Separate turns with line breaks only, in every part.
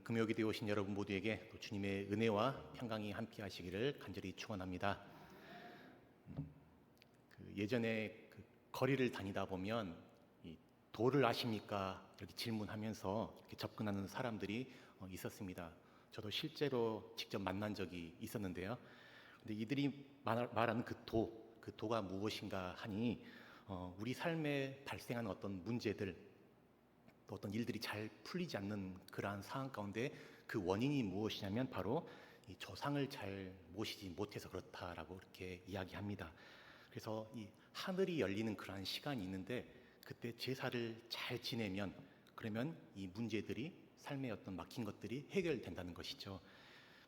금요일에 오신 여러분 모두에게 또 주님의 은혜와 평강이 함께 하시기를 간절히 축원합니다. 예전에 거리를 다니다 보면 이 도를 아십니까? 이렇게 질문하면서 이렇게 접근하는 사람들이 있었습니다. 저도 실제로 직접 만난 적이 있었는데요. 근데 이들이 말하는 그 도가 무엇인가 하니 우리 삶에 발생하는 어떤 문제들, 또 어떤 일들이 잘 풀리지 않는 그러한 상황 가운데 그 원인이 무엇이냐면 바로 이 조상을 잘 모시지 못해서 그렇다라고 이렇게 이야기합니다. 그래서 이 하늘이 열리는 그러한 시간이 있는데 그때 제사를 잘 지내면 그러면 이 문제들이 삶의 어떤 막힌 것들이 해결된다는 것이죠.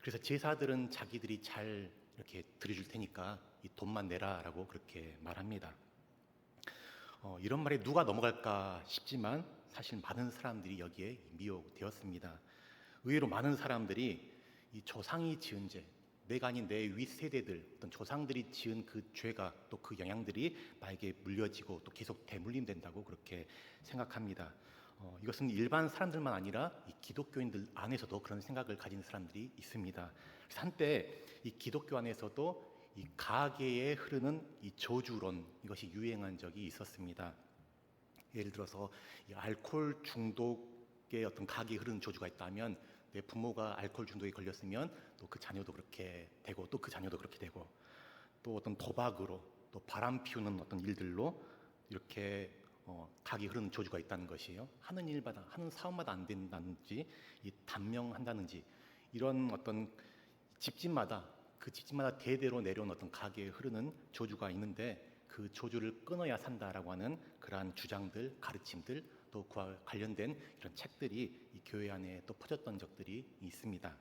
그래서 제사들은 자기들이 잘 이렇게 드려줄 테니까 이 돈만 내라라고 그렇게 말합니다. 이런 말에 누가 넘어갈까 싶지만 사실 많은 사람들이 여기에 미혹되었습니다. 의외로 많은 사람들이 이 조상이 지은 죄, 내가 아닌 내 윗세대들, 어떤 조상들이 지은 그 죄가 또 그 영향들이 나에게 물려지고 또 계속 대물림된다고 그렇게 생각합니다. 이것은 일반 사람들만 아니라 이 기독교인들 안에서도 그런 생각을 가진 사람들이 있습니다. 그래서 한때 이 기독교 안에서도 이 가계에 흐르는 이 저주론, 이것이 유행한 적이 있었습니다. 예를 들어서 이 알코올 중독의 어떤 가계에 흐르는 저주가 있다면 내 부모가 알코올 중독에 걸렸으면 또 그 자녀도 그렇게 되고 또 그 자녀도 그렇게 되고 또 어떤 도박으로 또 바람 피우는 어떤 일들로 이렇게 가계에 흐르는 저주가 있다는 것이에요. 하는 일마다 하는 사업마다 안 된다든지 이 단명한다든지 이런 어떤 집집마다 그 집집마다 대대로 내려온 어떤 가계에 흐르는 저주가 있는데 그 저주를 끊어야 산다라고 하는 그러한 주장들, 가르침들 또 그와 관련된 이런 책들이 이 교회 안에 또 퍼졌던 적들이 있습니다.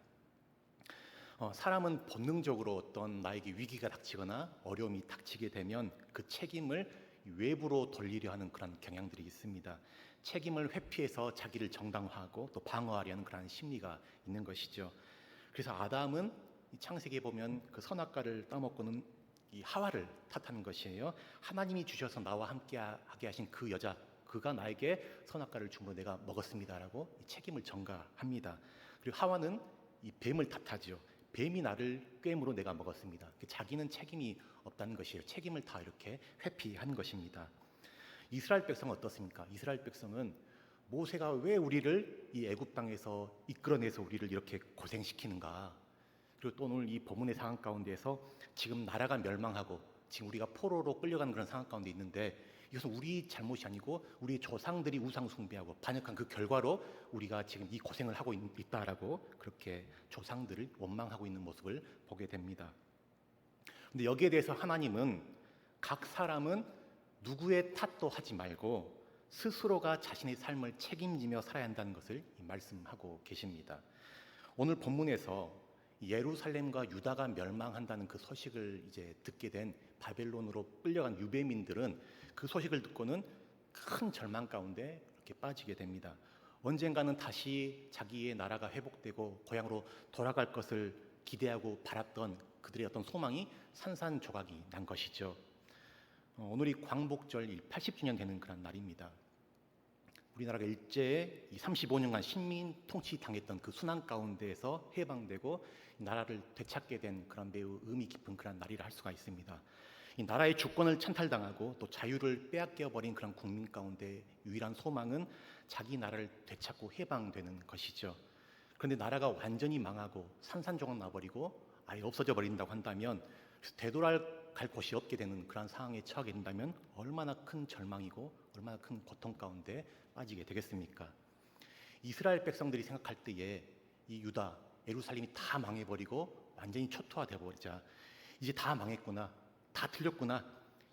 사람은 본능적으로 어떤 나에게 위기가 닥치거나 어려움이 닥치게 되면 그 책임을 외부로 돌리려 하는 그런 경향들이 있습니다. 책임을 회피해서 자기를 정당화하고 또 방어하려는 그런 심리가 있는 것이죠. 그래서 아담은 창세기에 보면 그 선악과를 따먹고는 이 하와를 탓하는 것이에요. 하나님이 주셔서 나와 함께하게 하신 그 여자, 그가 나에게 선악과를 주므로 내가 먹었습니다라고 이 책임을 전가합니다. 그리고 하와는 이 뱀을 탓하죠. 뱀이 나를 꿰므로 내가 먹었습니다. 자기는 책임이 없다는 것이에요. 책임을 다 이렇게 회피하는 것입니다. 이스라엘 백성은 어떻습니까? 이스라엘 백성은 모세가 왜 우리를 이 애굽 땅에서 이끌어내서 우리를 이렇게 고생시키는가? 그리고 또 오늘 이 본문의 상황 가운데에서 지금 나라가 멸망하고 지금 우리가 포로로 끌려가는 그런 상황 가운데 있는데 이것은 우리 잘못이 아니고 우리 조상들이 우상 숭배하고 반역한 그 결과로 우리가 지금 이 고생을 하고 있다라고 그렇게 조상들을 원망하고 있는 모습을 보게 됩니다. 근데 여기에 대해서 하나님은 각 사람은 누구의 탓도 하지 말고 스스로가 자신의 삶을 책임지며 살아야 한다는 것을 말씀하고 계십니다. 오늘 본문에서 예루살렘과 유다가 멸망한다는 그 소식을 이제 듣게 된 바벨론으로 끌려간 유대민들은 그 소식을 듣고는 큰 절망 가운데 이렇게 빠지게 됩니다. 언젠가는 다시 자기의 나라가 회복되고 고향으로 돌아갈 것을 기대하고 바랐던 그들의 어떤 소망이 산산조각이 난 것이죠. 오늘이 광복절 80주년 되는 그런 날입니다. 우리나라가 일제에 35년간 식민 통치 당했던 그 순환 가운데에서 해방되고 나라를 되찾게 된 그런 매우 의미 깊은 그런 날이라 할 수가 있습니다. 이 나라의 주권을 찬탈당하고 또 자유를 빼앗겨 버린 그런 국민 가운데 유일한 소망은 자기 나라를 되찾고 해방되는 것이죠. 그런데 나라가 완전히 망하고 산산조각 나버리고 아예 없어져 버린다고 한다면 되돌아갈 곳이 없게 되는 그런 상황에 처하게 된다면 얼마나 큰 절망이고 얼마나 큰 고통 가운데 빠지게 되겠습니까? 이스라엘 백성들이 생각할 때에 이 유다, 예루살렘이 다 망해버리고 완전히 초토화되어 버리자 이제 다 망했구나, 다 틀렸구나,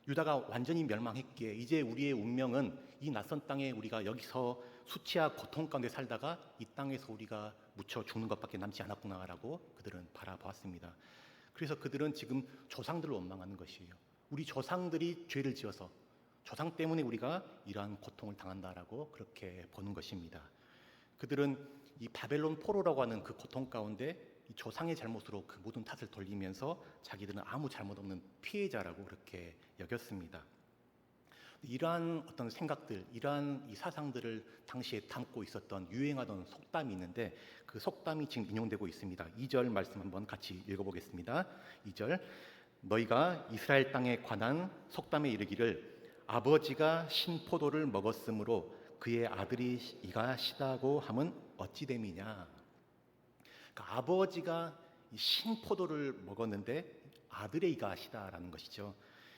유다가 완전히 멸망했기에 이제 우리의 운명은 이 낯선 땅에 우리가 여기서 수치와 고통 가운데 살다가 이 땅에서 우리가 묻혀 죽는 것밖에 남지 않았구나라고 그들은 바라보았습니다. 그래서 그들은 지금 조상들을 원망하는 것이에요. 우리 조상들이 죄를 지어서 조상 때문에 우리가 이러한 고통을 당한다라고 그렇게 보는 것입니다. 그들은 이 바벨론 포로라고 하는 그 고통 가운데 이 조상의 잘못으로 그 모든 탓을 돌리면서 자기들은 아무 잘못 없는 피해자라고 그렇게 여겼습니다. 이러한 어떤 생각들, 이러한 이 사상들을 당시에 담고 있었던 유행하던 속담이 있는데 그 속담이 지금 인용되고 있습니다. 2절 말씀 한번 같이 읽어보겠습니다. 2절 너희가 이스라엘 땅에 관한 속담에 이르기를 아버지가 신포도를 먹었으므로 그의 아들이 이가 시다고 함은 어찌 됨이냐. 그러니까 아버지가 이 신포도를 먹었는데 아들의 이가 시다라는 것이죠.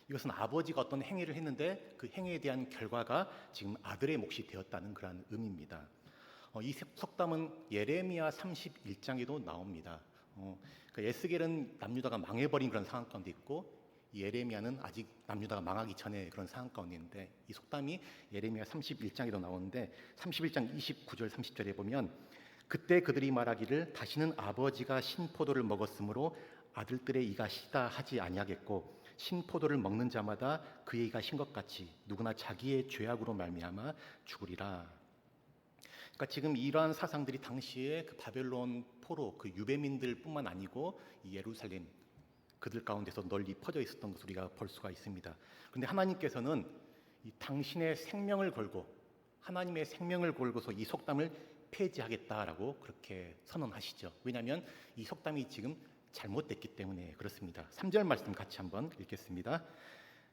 이것은 아버지가 어떤 행위를 했는데 그 행위에 대한 결과가 지금 아들의 몫이 되었다는 그런 의미입니다. 이 속담은 예레미야 31장에도 나옵니다. 그러니까 에스겔은 남유다가 망해버린 그런 상황 가운데 있고 예레미야는 아직 남유다가 망하기 전에 그런 상황 가운데 있는데 이 속담이 예레미야 31장에도 나오는데 31장 29절 30절에 보면 그때 그들이 말하기를 다시는 아버지가 신포도를 먹었으므로 아들들의 이가 시다 하지 아니하겠고 신포도를 먹는 자마다 그의 이가 신 것 같이 누구나 자기의 죄악으로 말미암아 죽으리라. 그러니까 지금 이러한 사상들이 당시에 그 바벨론 포로 그 유대민들뿐만 아니고 이 예루살렘 그들 가운데서 널리 퍼져 있었던 것을 우리가 볼 수가 있습니다. 그런데 하나님께서는 이 당신의 생명을 걸고 하나님의 생명을 걸고서 이 속담을 폐지하겠다라고 그렇게 선언하시죠. 왜냐하면 이 속담이 지금 잘못됐기 때문에 그렇습니다. 3절 말씀 같이 한번 읽겠습니다.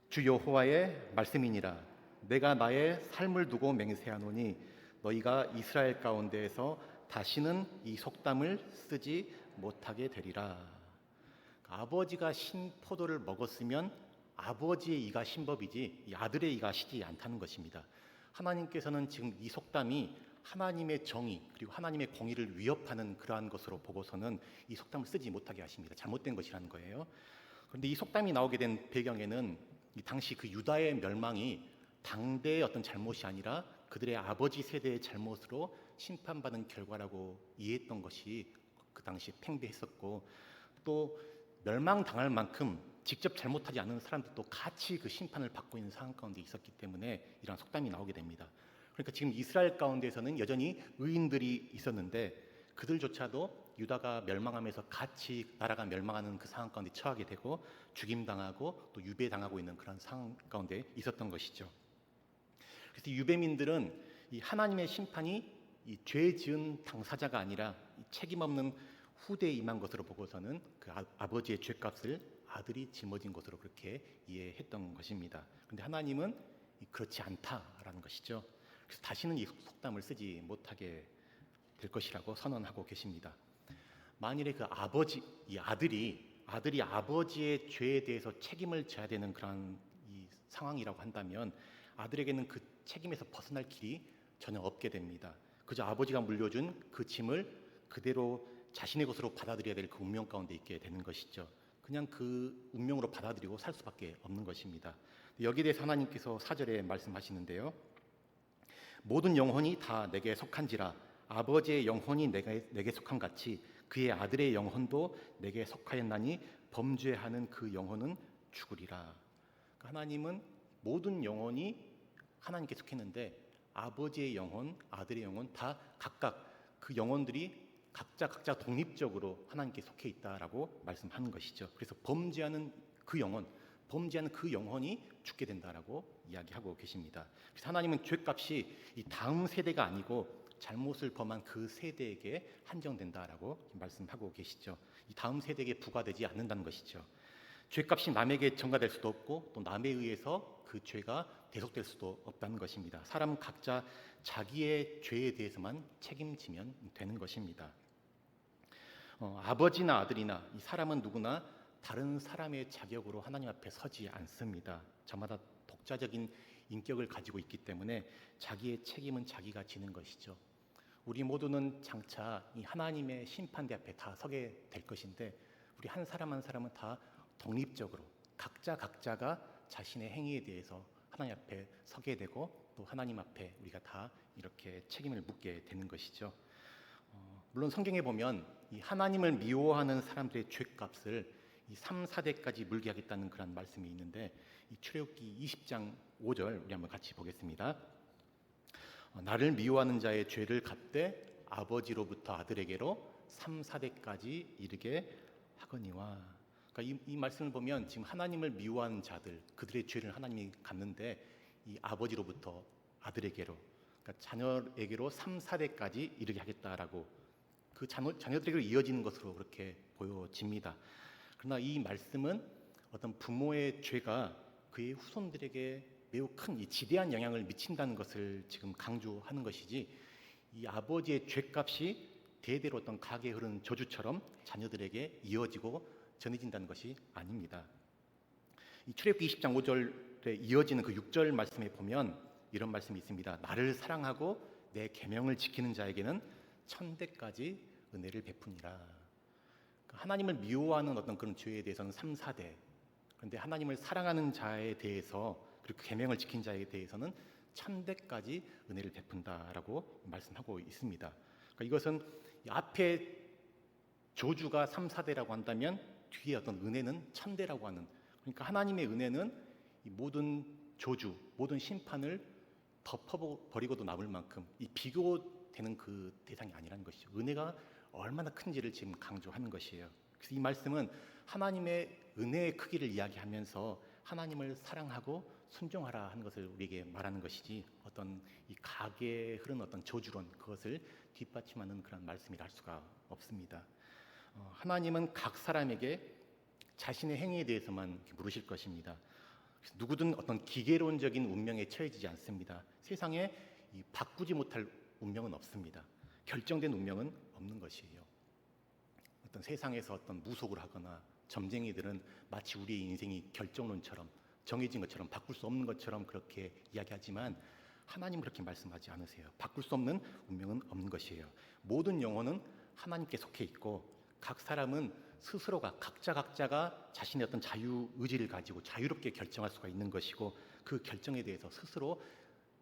주 여호와의 말씀이니라 내가 나의 삶을 두고 맹세하노니 너희가 이스라엘 가운데에서 다시는 이 속담을 쓰지 못하게 되리라. 아버지가 신포도를 먹었으면 아버지의 이가 신법이지 이 아들의 이가 시지 않다는 것입니다. 하나님께서는 지금 이 속담이 하나님의 정의 그리고 하나님의 공의를 위협하는 그러한 것으로 보고서는 이 속담을 쓰지 못하게 하십니다. 잘못된 것이라는 거예요. 그런데 이 속담이 나오게 된 배경에는 이 당시 그 유다의 멸망이 당대의 어떤 잘못이 아니라 그들의 아버지 세대의 잘못으로 심판받은 결과라고 이해했던 것이 그 당시 팽배했었고 또 멸망당할 만큼 직접 잘못하지 않은 사람들도 같이 그 심판을 받고 있는 상황 가운데 있었기 때문에 이런 속담이 나오게 됩니다. 그러니까 지금 이스라엘 가운데에서는 여전히 의인들이 있었는데 그들조차도 유다가 멸망하면서 같이 나라가 멸망하는 그 상황 가운데 처하게 되고 죽임당하고 또 유배당하고 있는 그런 상황 가운데 있었던 것이죠. 그래서 유배민들은 이 하나님의 심판이 이 죄 지은 당사자가 아니라 이 책임 없는 후대에 임한 것으로 보고서는 그 아버지의 죄값을 아들이 짊어진 것으로 그렇게 이해했던 것입니다. 그런데 하나님은 그렇지 않다라는 것이죠. 그래서 다시는 이 속담을 쓰지 못하게 될 것이라고 선언하고 계십니다. 만일에 그 아버지, 이 아들이 아버지의 죄에 대해서 책임을 져야 되는 그런 이 상황이라고 한다면 아들에게는 그 책임에서 벗어날 길이 전혀 없게 됩니다. 그저 아버지가 물려준 그 짐을 그대로 자신의 것으로 받아들여야 될 그 운명 가운데 있게 되는 것이죠. 그냥 그 운명으로 받아들이고 살 수밖에 없는 것입니다. 여기에 대해서 하나님께서 4절에 말씀하시는데요. 모든 영혼이 다 내게 속한지라 아버지의 영혼이 내게 속한 같이 그의 아들의 영혼도 내게 속하였나니 범죄하는 그 영혼은 죽으리라. 그러니까 하나님은 모든 영혼이 하나님께 속했는데 아버지의 영혼, 아들의 영혼 다 각각 그 영혼들이 각자 독립적으로 하나님께 속해 있다라고 말씀하는 것이죠. 그래서 범죄하는 그 영혼이 죽게 된다라고 이야기하고 계십니다. 그래서 하나님은 죄값이 이 다음 세대가 아니고 잘못을 범한 그 세대에게 한정된다라고 말씀하고 계시죠. 이 다음 세대에게 부과되지 않는다는 것이죠. 죄값이 남에게 전가될 수도 없고 또 남에 의해서 그 죄가 대속될 수도 없다는 것입니다. 사람은 각자 자기의 죄에 대해서만 책임지면 되는 것입니다. 아버지나 아들이나 이 사람은 누구나 다른 사람의 자격으로 하나님 앞에 서지 않습니다. 저마다 독자적인 인격을 가지고 있기 때문에 자기의 책임은 자기가 지는 것이죠. 우리 모두는 장차 이 하나님의 심판대 앞에 다 서게 될 것인데 우리 한 사람 한 사람은 다 독립적으로 각자가 자신의 행위에 대해서 하나님 앞에 서게 되고 또 하나님 앞에 우리가 다 이렇게 책임을 묻게 되는 것이죠. 물론 성경에 보면 이 하나님을 미워하는 사람들의 죄값을 이 3, 4대까지 물게 하겠다는 그런 말씀이 있는데 이 출애굽기 20장 5절 우리 한번 같이 보겠습니다. 나를 미워하는 자의 죄를 갚되 아버지로부터 아들에게로 3, 4대까지 이르게 하거니와. 그러니까 이 말씀을 보면 지금 하나님을 미워하는 자들 그들의 죄를 하나님이 갚는데 이 아버지로부터 아들에게로, 그러니까 자녀에게로 3, 4대까지 이르게 하겠다라고 그 자녀들에게로 이어지는 것으로 그렇게 보여집니다. 그러나 이 말씀은 어떤 부모의 죄가 그의 후손들에게 매우 큰 이 지대한 영향을 미친다는 것을 지금 강조하는 것이지, 이 아버지의 죄값이 대대로 어떤 가게에 흐르는 저주처럼 자녀들에게 이어지고 전해진다는 것이 아닙니다. 이 출애굽기 20장 5절에 이어지는 그 6절 말씀에 보면 이런 말씀이 있습니다. 나를 사랑하고 내 계명을 지키는 자에게는 천대까지 은혜를 베푸니라. 하나님을 미워하는 어떤 그런 죄에 대해서는 3, 4대, 그런데 하나님을 사랑하는 자에 대해서, 그리고 계명을 지킨 자에 대해서는 천대까지 은혜를 베푼다라고 말씀하고 있습니다. 그러니까 이것은 앞에 저주가 3, 4대라고 한다면 뒤에 어떤 은혜는 천대라고 하는, 그러니까 하나님의 은혜는 이 모든 저주, 모든 심판을 덮어버리고도 남을 만큼 이 비교되는 그 대상이 아니라는 것이죠. 은혜가 얼마나 큰지를 지금 강조하는 것이에요. 그래서 이 말씀은 하나님의 은혜의 크기를 이야기하면서 하나님을 사랑하고 순종하라 하는 것을 우리에게 말하는 것이지, 어떤 이 가계에 흐른 어떤 저주론, 그것을 뒷받침하는 그런 말씀이라 할 수가 없습니다. 하나님은 각 사람에게 자신의 행위에 대해서만 물으실 것입니다. 누구든 어떤 기계론적인 운명에 처해지지 않습니다. 세상에 이 바꾸지 못할 운명은 없습니다. 결정된 운명은 없는 것이에요. 어떤 세상에서 어떤 무속을 하거나 점쟁이들은 마치 우리의 인생이 결정론처럼 정해진 것처럼 바꿀 수 없는 것처럼 그렇게 이야기하지만, 하나님은 그렇게 말씀하지 않으세요. 바꿀 수 없는 운명은 없는 것이에요. 모든 영혼은 하나님께 속해 있고, 각 사람은 스스로가 각자가 자신의 어떤 자유 의지를 가지고 자유롭게 결정할 수가 있는 것이고, 그 결정에 대해서 스스로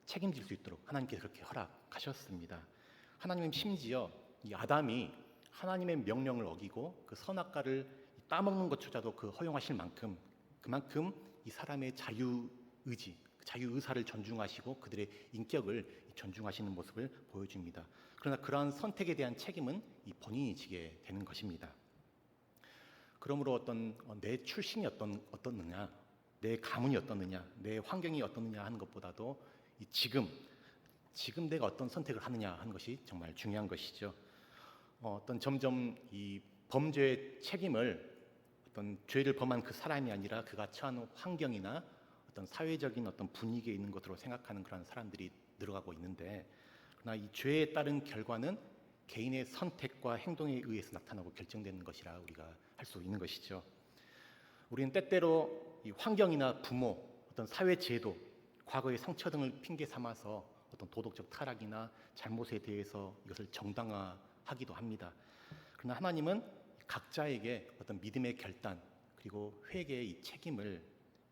책임질 수 있도록 하나님께서 그렇게 허락하셨습니다. 하나님은 심지어 이 아담이 하나님의 명령을 어기고 그 선악과를 따먹는 것조차도 그 허용하실 만큼, 그만큼 이 사람의 자유 의지, 자유 의사를 존중하시고 그들의 인격을 존중하시는 모습을 보여줍니다. 그러나 그러한 선택에 대한 책임은 이 본인이 지게 되는 것입니다. 그러므로 어떤 내 출신이 어떻느냐, 내 가문이 어떻느냐, 내 환경이 어떻느냐 하는 것보다도 이 지금 내가 어떤 선택을 하느냐 하는 것이 정말 중요한 것이죠. 어떤 점점 이 범죄의 책임을 어떤 죄를 범한 그 사람이 아니라 그가 처한 환경이나 어떤 사회적인 어떤 분위기에 있는 것으로 생각하는 그런 사람들이 늘어가고 있는데, 그러나 이 죄에 따른 결과는 개인의 선택과 행동에 의해서 나타나고 결정되는 것이라 우리가 할 수 있는 것이죠. 우리는 때때로 이 환경이나 부모, 어떤 사회 제도, 과거의 상처 등을 핑계 삼아서 어떤 도덕적 타락이나 잘못에 대해서 이것을 정당화하기도 합니다. 그러나 하나님은 각자에게 어떤 믿음의 결단 그리고 회개의 이 책임을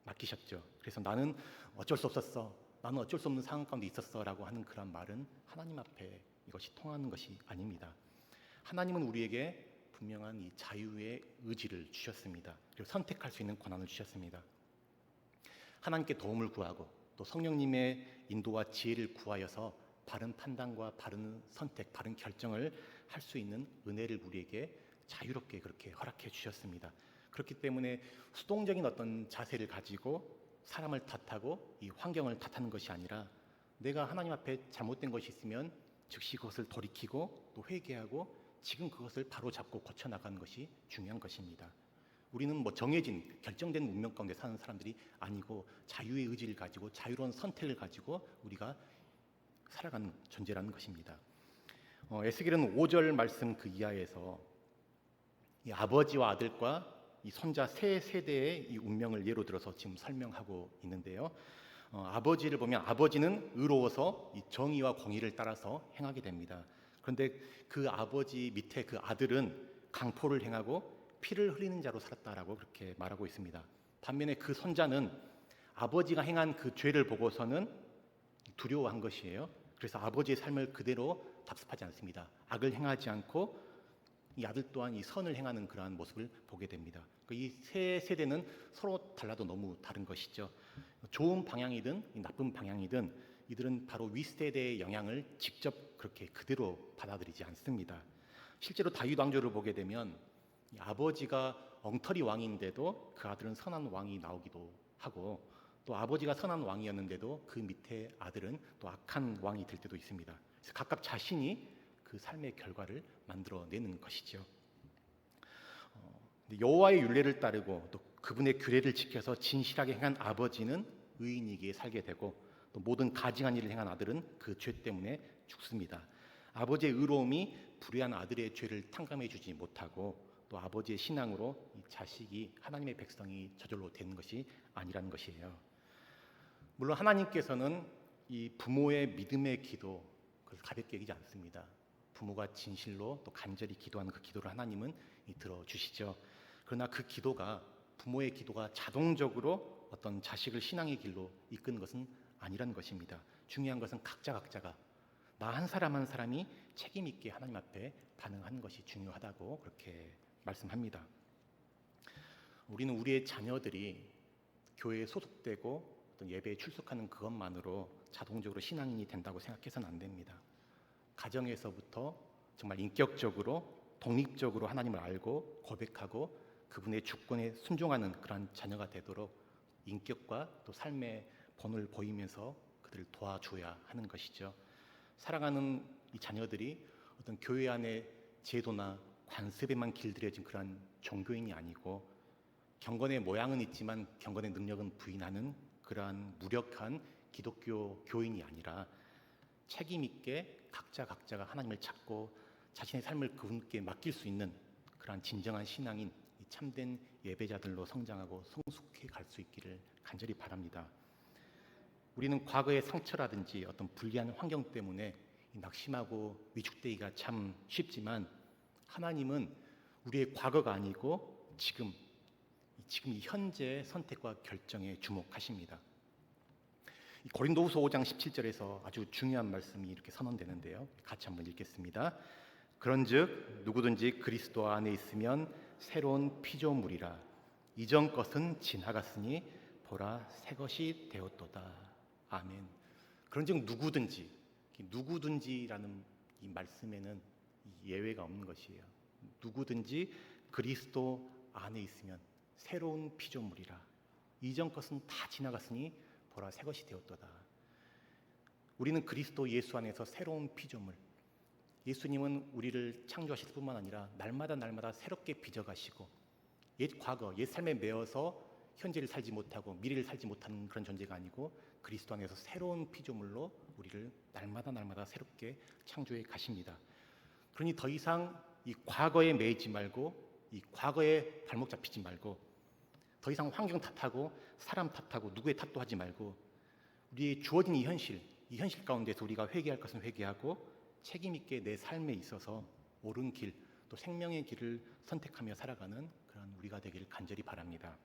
맡기셨죠. 그래서 나는 어쩔 수 없었어, 나는 어쩔 수 없는 상황 가운데 있었어라고 하는 그런 말은 하나님 앞에 이것이 통하는 것이 아닙니다. 하나님은 우리에게 분명한 이 자유의 의지를 주셨습니다. 그리고 선택할 수 있는 권한을 주셨습니다. 하나님께 도움을 구하고 또 성령님의 인도와 지혜를 구하여서 바른 판단과 바른 선택, 바른 결정을 할 수 있는 은혜를 우리에게 자유롭게 그렇게 허락해 주셨습니다. 그렇기 때문에 수동적인 어떤 자세를 가지고 사람을 탓하고 이 환경을 탓하는 것이 아니라, 내가 하나님 앞에 잘못된 것이 있으면 즉시 그것을 돌이키고 또 회개하고 지금 그것을 바로잡고 고쳐나가는 것이 중요한 것입니다. 우리는 뭐 정해진 결정된 운명 가운데 사는 사람들이 아니고 자유의 의지를 가지고 자유로운 선택을 가지고 우리가 살아가는 존재라는 것입니다. 에스겔은 5절 말씀 그 이하에서 이 아버지와 아들과 이 손자 세 세대의 이 운명을 예로 들어서 지금 설명하고 있는데요. 아버지를 보면 아버지는 의로워서 이 정의와 공의를 따라서 행하게 됩니다. 그런데 그 아버지 밑에 그 아들은 강포를 행하고 피를 흘리는 자로 살았다라고 그렇게 말하고 있습니다. 반면에 그 손자는 아버지가 행한 그 죄를 보고서는 두려워한 것이에요. 그래서 아버지의 삶을 그대로 답습하지 않습니다. 악을 행하지 않고 이 아들 또한 이 선을 행하는 그러한 모습을 보게 됩니다. 이 세 세대는 서로 달라도 너무 다른 것이죠. 좋은 방향이든 나쁜 방향이든 이들은 바로 윗세대의 영향을 직접 그렇게 그대로 받아들이지 않습니다. 실제로 다윗 왕조를 보게 되면 아버지가 엉터리 왕인데도 그 아들은 선한 왕이 나오기도 하고, 또 아버지가 선한 왕이었는데도 그 밑에 아들은 또 악한 왕이 될 때도 있습니다. 그래서 각각 자신이 그 삶의 결과를 만들어내는 것이죠. 여호와의 율례를 따르고 또 그분의 규례를 지켜서 진실하게 행한 아버지는 의인이기에 살게 되고, 또 모든 가증한 일을 행한 아들은 그 죄 때문에 죽습니다. 아버지의 의로움이 불의한 아들의 죄를 탕감해주지 못하고, 또 아버지의 신앙으로 이 자식이 하나님의 백성이 저절로 되는 것이 아니라는 것이에요. 물론 하나님께서는 이 부모의 믿음의 기도, 그걸 가볍게 여기지 않습니다. 부모가 진실로 또 간절히 기도하는 그 기도를 하나님은 들어주시죠. 그러나 그 기도가, 부모의 기도가 자동적으로 어떤 자식을 신앙의 길로 이끄는 것은 아니라는 것입니다. 중요한 것은 각자가 나 한 사람 한 사람이 책임 있게 하나님 앞에 반응하는 것이 중요하다고 그렇게 말씀합니다. 우리는 우리의 자녀들이 교회에 소속되고 어떤 예배에 출석하는 그것만으로 자동적으로 신앙인이 된다고 생각해서는 안 됩니다. 가정에서부터 정말 인격적으로 독립적으로 하나님을 알고 고백하고 그분의 주권에 순종하는 그런 자녀가 되도록 인격과 또 삶의 본을 보이면서 그들을 도와줘야 하는 것이죠. 사랑하는 이 자녀들이 어떤 교회 안의 제도나 관습에만 길들여진 그런 종교인이 아니고, 경건의 모양은 있지만 경건의 능력은 부인하는 그러한 무력한 기독교 교인이 아니라 책임 있게 각자가 하나님을 찾고 자신의 삶을 그분께 맡길 수 있는 그러한 진정한 신앙인, 이 참된 예배자들로 성장하고 성숙해 갈 수 있기를 간절히 바랍니다. 우리는 과거의 상처라든지 어떤 불리한 환경 때문에 낙심하고 위축되기가 참 쉽지만, 하나님은 우리의 과거가 아니고 지금 이 현재의 선택과 결정에 주목하십니다. 고린도후서 5장 17절에서 아주 중요한 말씀이 이렇게 선언되는데요. 같이 한번 읽겠습니다. 그런즉 누구든지 그리스도 안에 있으면 새로운 피조물이라, 이전 것은 지나갔으니 보라 새 것이 되었도다. 아멘. 그런즉 누구든지라는 이 말씀에는 예외가 없는 것이에요. 누구든지 그리스도 안에 있으면 새로운 피조물이라, 이전 것은 다 지나갔으니 보라 새 것이 되었도다. 우리는 그리스도 예수 안에서 새로운 피조물, 예수님은 우리를 창조하실 뿐만 아니라 날마다 새롭게 빚어가시고, 옛 과거, 옛 삶에 매여서 현재를 살지 못하고 미래를 살지 못하는 그런 존재가 아니고, 그리스도 안에서 새로운 피조물로 우리를 날마다 새롭게 창조해 가십니다. 그러니 더 이상 이 과거에 매이지 말고, 이 과거에 발목 잡히지 말고, 더 이상 환경 탓하고 사람 탓하고 누구의 탓도 하지 말고, 우리의 주어진 이 현실 가운데서 우리가 회개할 것은 회개하고 책임 있게 내 삶에 있어서 옳은 길, 또 생명의 길을 선택하며 살아가는 그런 우리가 되기를 간절히 바랍니다.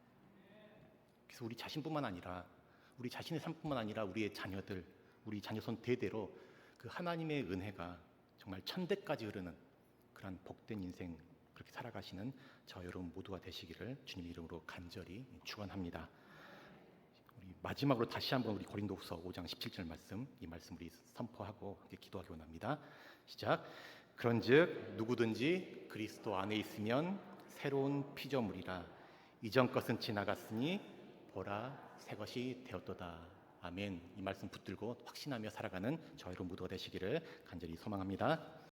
그래서 우리 자신뿐만 아니라, 우리 자신의 삶뿐만 아니라 우리의 자녀들, 우리 자녀손 대대로 그 하나님의 은혜가 정말 천대까지 흐르는 그런 복된 인생, 그렇게 살아가시는 저 여러분 모두가 되시기를 주님 이름으로 간절히 축원합니다. 우리 마지막으로 다시 한번 우리 고린도후서 5장 17절 말씀, 이 말씀 우리 선포하고 함께 기도하기 원합니다. 시작. 그런즉 누구든지 그리스도 안에 있으면 새로운 피조물이라, 이전 것은 지나갔으니 보라 새 것이 되었도다. 아멘. 이 말씀 붙들고 확신하며 살아가는 저 여러분 모두가 되시기를 간절히 소망합니다.